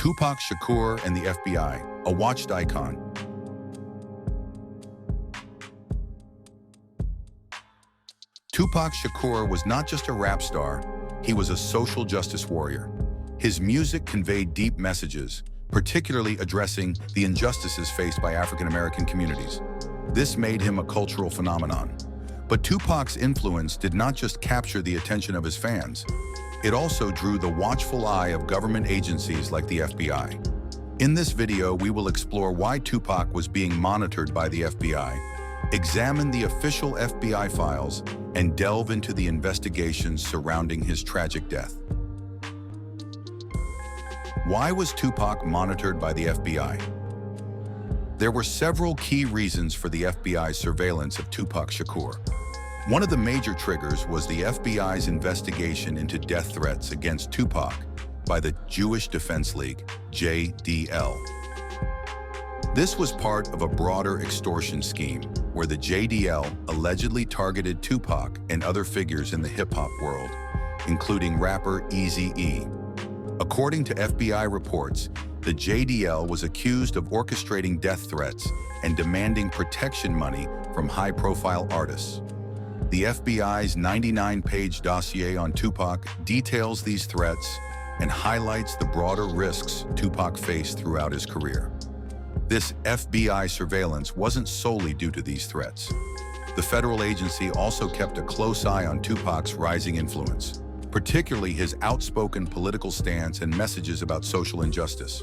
Tupac Shakur and the FBI, a watched icon. Tupac Shakur was not just a rap star, he was a social justice warrior. His music conveyed deep messages, particularly addressing the injustices faced by African-American communities. This made him a cultural phenomenon. But Tupac's influence did not just capture the attention of his fans. It also drew the watchful eye of government agencies like the FBI. In this video, we will explore why Tupac was being monitored by the FBI, examine the official FBI files, and delve into the investigations surrounding his tragic death. Why was Tupac monitored by the FBI? There were several key reasons for the FBI's surveillance of Tupac Shakur. One of the major triggers was the FBI's investigation into death threats against Tupac by the Jewish Defense League, JDL. This was part of a broader extortion scheme where the JDL allegedly targeted Tupac and other figures in the hip-hop world, including rapper Eazy-E. According to FBI reports, the JDL was accused of orchestrating death threats and demanding protection money from high-profile artists. The FBI's 99-page dossier on Tupac details these threats and highlights the broader risks Tupac faced throughout his career. This FBI surveillance wasn't solely due to these threats. The federal agency also kept a close eye on Tupac's rising influence, particularly his outspoken political stance and messages about social injustice.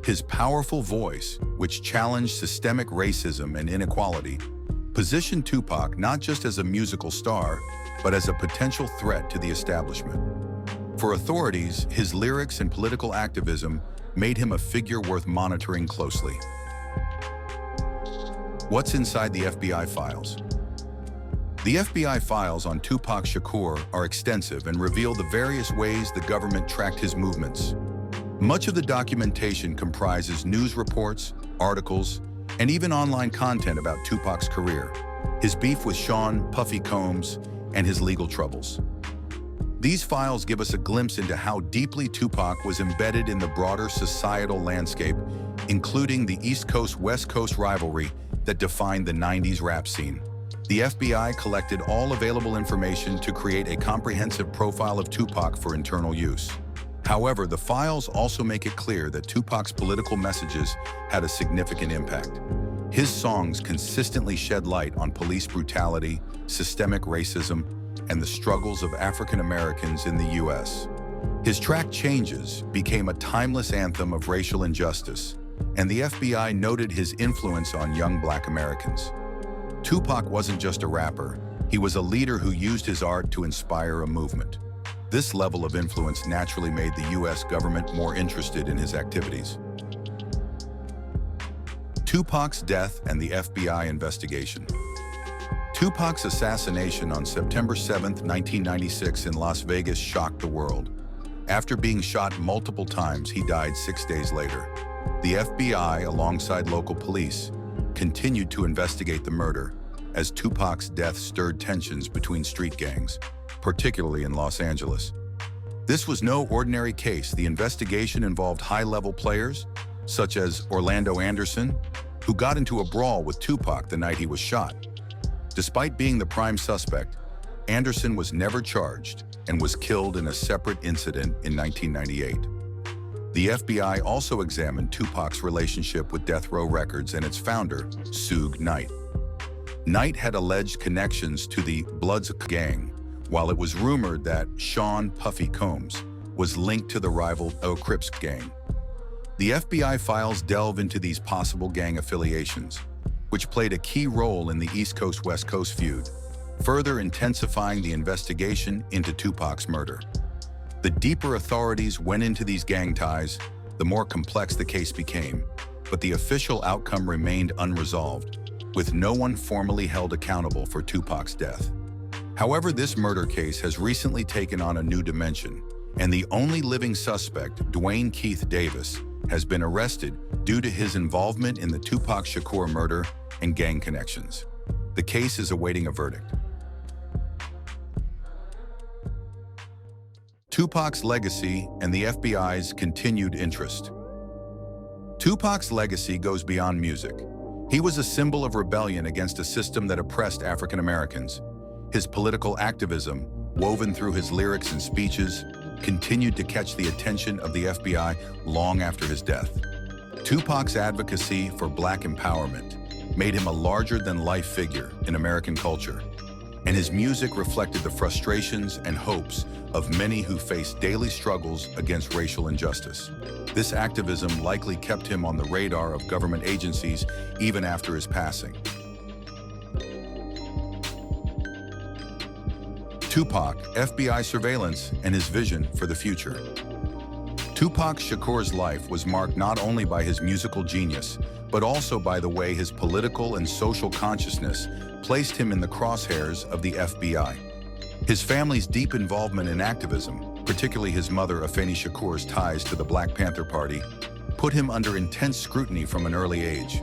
His powerful voice, which challenged systemic racism and inequality, positioned Tupac not just as a musical star, but as a potential threat to the establishment. For authorities, his lyrics and political activism made him a figure worth monitoring closely. What's inside the FBI files? The FBI files on Tupac Shakur are extensive and reveal the various ways the government tracked his movements. Much of the documentation comprises news reports, articles, and even online content about Tupac's career, his beef with Sean Puffy Combs, and his legal troubles. These files give us a glimpse into how deeply Tupac was embedded in the broader societal landscape, including the East Coast-West Coast rivalry that defined the 90s rap scene. The FBI collected all available information to create a comprehensive profile of Tupac for internal use. However, the files also make it clear that Tupac's political messages had a significant impact. His songs consistently shed light on police brutality, systemic racism, and the struggles of African Americans in the U.S. His track Changes became a timeless anthem of racial injustice, and the FBI noted his influence on young Black Americans. Tupac wasn't just a rapper, he was a leader who used his art to inspire a movement. This level of influence naturally made the U.S. government more interested in his activities. Tupac's death and the FBI investigation. Tupac's assassination on September 7, 1996 in Las Vegas shocked the world. After being shot multiple times, he died 6 days later. The FBI, alongside local police, continued to investigate the murder as Tupac's death stirred tensions between street gangs, particularly in Los Angeles. This was no ordinary case. The investigation involved high-level players, such as Orlando Anderson, who got into a brawl with Tupac the night he was shot. Despite being the prime suspect, Anderson was never charged and was killed in a separate incident in 1998. The FBI also examined Tupac's relationship with Death Row Records and its founder, Suge Knight. Knight had alleged connections to the Bloods gang, while it was rumored that Sean Puffy Combs was linked to the rival Crips gang. The FBI files delve into these possible gang affiliations, which played a key role in the East Coast-West Coast feud, further intensifying the investigation into Tupac's murder. The deeper authorities went into these gang ties, the more complex the case became, but the official outcome remained unresolved, with no one formally held accountable for Tupac's death. However, this murder case has recently taken on a new dimension, and the only living suspect, Dwayne Keith Davis, has been arrested due to his involvement in the Tupac Shakur murder and gang connections. The case is awaiting a verdict. Tupac's legacy and the FBI's continued interest. Tupac's legacy goes beyond music. He was a symbol of rebellion against a system that oppressed African Americans. His political activism, woven through his lyrics and speeches, continued to catch the attention of the FBI long after his death. Tupac's advocacy for Black empowerment made him a larger-than-life figure in American culture, and his music reflected the frustrations and hopes of many who face daily struggles against racial injustice. This activism likely kept him on the radar of government agencies even after his passing. Tupac, FBI surveillance, and his vision for the future. Tupac Shakur's life was marked not only by his musical genius, but also by the way his political and social consciousness placed him in the crosshairs of the FBI. His family's deep involvement in activism, particularly his mother Afeni Shakur's ties to the Black Panther Party, put him under intense scrutiny from an early age.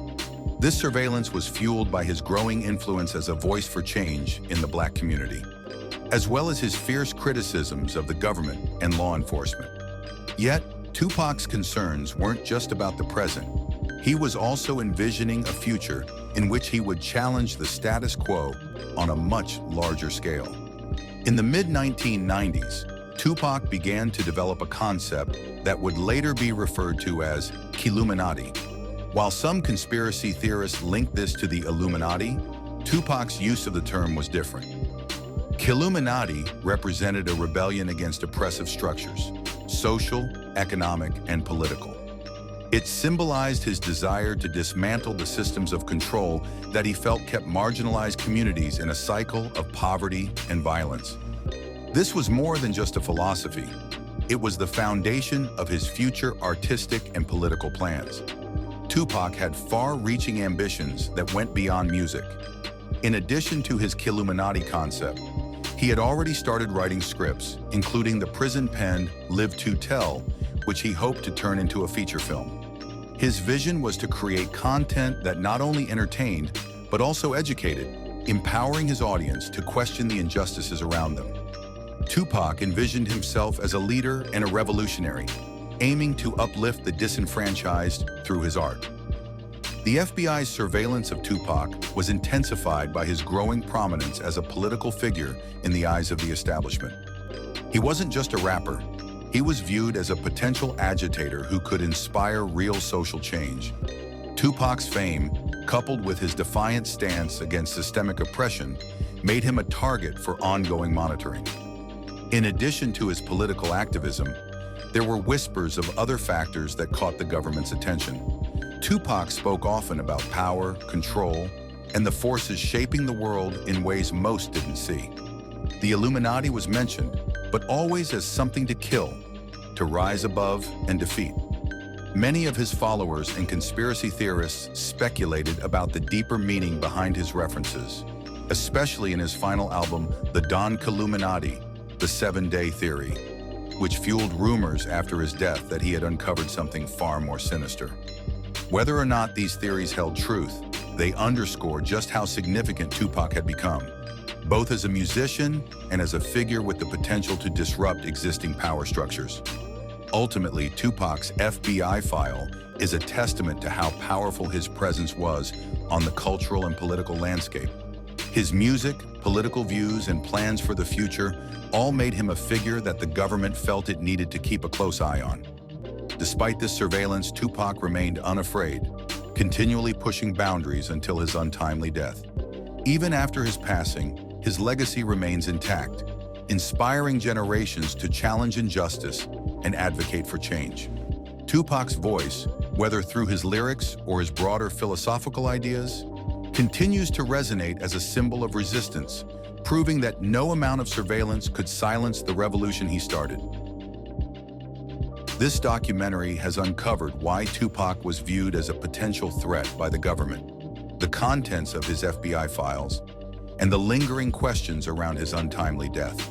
This surveillance was fueled by his growing influence as a voice for change in the Black community, as well as his fierce criticisms of the government and law enforcement. Yet, Tupac's concerns weren't just about the present. He was also envisioning a future in which he would challenge the status quo on a much larger scale. In the mid-1990s, Tupac began to develop a concept that would later be referred to as Killuminati. While some conspiracy theorists linked this to the Illuminati, Tupac's use of the term was different. Killuminati represented a rebellion against oppressive structures, social, economic, and political. It symbolized his desire to dismantle the systems of control that he felt kept marginalized communities in a cycle of poverty and violence. This was more than just a philosophy. It was the foundation of his future artistic and political plans. Tupac had far-reaching ambitions that went beyond music. In addition to his Killuminati concept, he had already started writing scripts, including the prison-penned Live to Tell, which he hoped to turn into a feature film. His vision was to create content that not only entertained, but also educated, empowering his audience to question the injustices around them. Tupac envisioned himself as a leader and a revolutionary, aiming to uplift the disenfranchised through his art. The FBI's surveillance of Tupac was intensified by his growing prominence as a political figure in the eyes of the establishment. He wasn't just a rapper. He was viewed as a potential agitator who could inspire real social change. Tupac's fame, coupled with his defiant stance against systemic oppression, made him a target for ongoing monitoring. In addition to his political activism, there were whispers of other factors that caught the government's attention. Tupac spoke often about power, control, and the forces shaping the world in ways most didn't see. The Illuminati was mentioned, but always as something to kill, to rise above and defeat. Many of his followers and conspiracy theorists speculated about the deeper meaning behind his references, especially in his final album, The Don Killuminati, The 7-Day Theory, which fueled rumors after his death that he had uncovered something far more sinister. Whether or not these theories held truth, they underscore just how significant Tupac had become, both as a musician and as a figure with the potential to disrupt existing power structures. Ultimately, Tupac's FBI file is a testament to how powerful his presence was on the cultural and political landscape. His music, political views, and plans for the future all made him a figure that the government felt it needed to keep a close eye on. Despite this surveillance, Tupac remained unafraid, continually pushing boundaries until his untimely death. Even after his passing, his legacy remains intact, inspiring generations to challenge injustice and advocate for change. Tupac's voice, whether through his lyrics or his broader philosophical ideas, continues to resonate as a symbol of resistance, proving that no amount of surveillance could silence the revolution he started. This documentary has uncovered why Tupac was viewed as a potential threat by the government, the contents of his FBI files, and the lingering questions around his untimely death.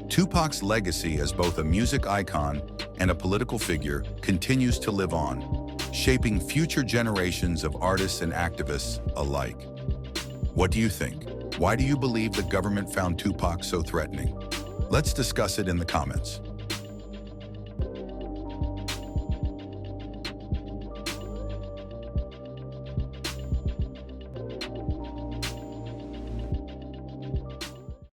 Tupac's legacy as both a music icon and a political figure continues to live on, shaping future generations of artists and activists alike. What do you think? Why do you believe the government found Tupac so threatening? Let's discuss it in the comments.